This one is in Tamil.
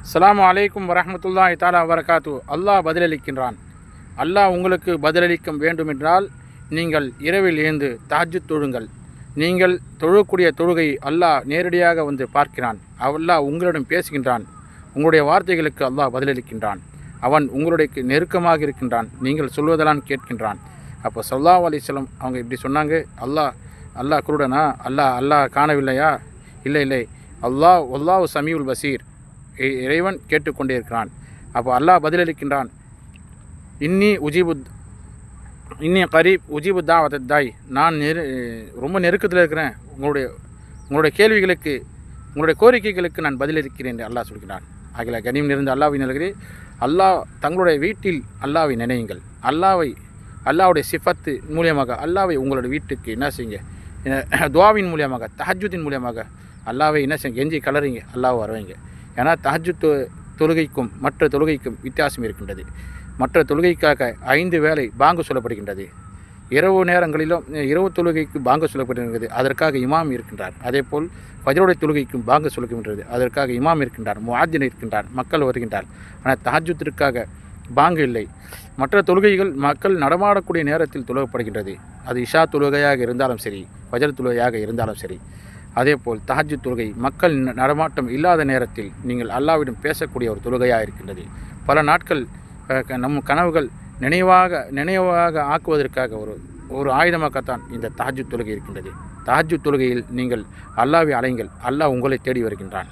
அஸ்ஸலாமு அலைக்கும் வரஹ்மத்துல்லாஹி தஆலா வபரகாத்து. அல்லாஹ் பதிலளிக்கின்றான். அல்லாஹ் உங்களுக்கு பதிலளிக்க வேண்டுமென்றால் நீங்கள் இரவில் எழுந்து தஹஜ்ஜுத் தொழுங்கள். நீங்கள் தொழக்கூடிய தொழுகை அல்லாஹ் நேரடியாக வந்து பார்க்கிறான். அல்லாஹ் உங்களிடம் பேசுகின்றான். உங்களுடைய வார்த்தைகளுக்கு அல்லாஹ் பதிலளிக்கின்றான். அவன் உங்களுடைய நெருக்கமாக இருக்கின்றான். நீங்கள் சொல்வதெல்லாம் கேட்கின்றான். அப்போ ஸல்லல்லாஹு அலைஹி வஸல்லம் அவங்க இப்படி சொன்னாங்க, அல்லாஹ் குருடனா? அல்லாஹ் காணவில்லையா? இல்லை, அல்லாஹ் சமீஉல் பசீர், இறைவன் கேட்டுக்கொண்டே இருக்கிறான். அப்போ அல்லாஹ் பதிலளிக்கின்றான், இன்னி கரீப் உஜீபு தாவத் தாய், நான் ரொம்ப நெருக்கத்தில் இருக்கிறேன். உங்களுடைய கேள்விகளுக்கு, உங்களுடைய கோரிக்கைகளுக்கு நான் பதிலளிக்கிறேன் என்று அல்லாஹ் சொல்கிறான். ஆகிய கனியம் நிறைந்த அல்லாஹ்வின் நிலைகளே, அல்லாஹ் தங்களுடைய வீட்டில் அல்லாஹ்வை நினையுங்கள். அல்லாஹ்வுடைய சிஃபத்து மூலியமாக அல்லாஹ்வை உங்களுடைய வீட்டுக்கு என்ன செய்யுங்க, துஆவின் மூலியமாக, தஹஜ்ஜுதின் மூலியமாக அல்லாஹ்வை என்ன செய்யுங்க, கெஞ்சி கலறிங்க, அல்லாஹ் வரவைங்க. ஏன்னா தஹஜ்ஜுத் தொழுகைக்கும் மற்ற தொழுகைக்கும் வித்தியாசம் இருக்கின்றது. மற்ற தொழுகைக்காக 5 வேளை பாங்கு சொல்லப்படுகின்றது. இரவு நேரங்களிலும் இரவு தொழுகைக்கு பாங்கு சொல்லப்படுகின்றது. அதற்காக இமாம் இருக்கின்றார். அதேபோல் ஃபஜ்ருடைய தொழுகைக்கும் பாங்கு சொல்லப்படுகின்றது. அதற்காக இமாம் இருக்கின்றார், முஅத்தின் இருக்கின்றார், மக்கள் வருகின்றார். ஆனால் தஹஜ்ஜுத்திற்காக பாங்கு இல்லை. மற்ற தொழுகைகள் மக்கள் நடமாடக்கூடிய நேரத்தில் தொழுகப்படுகின்றது. அது இஷா தொழுகையாக இருந்தாலும் சரி, ஃபஜ்ர் தொழுகையாக இருந்தாலும் சரி. அதேபோல் தஹஜ்ஜுத் தொழுகை மக்கள் நடமாட்டம் இல்லாத நேரத்தில் நீங்கள் அல்லாஹ்விடம் பேசக்கூடிய ஒரு தொழுகையாக இருக்கின்றது. பல நாட்கள் நம் கனவுகள் நினைவாக ஆக்குவதற்காக ஒரு ஆயுதமாகத்தான் இந்த தஹஜ்ஜுத் தொழுகை இருக்கின்றது. தஹஜ்ஜுத் தொழுகையில் நீங்கள் அல்லாஹ்வை அழையுங்கள். அல்லாஹ் உங்களை தேடி வருகின்றான்.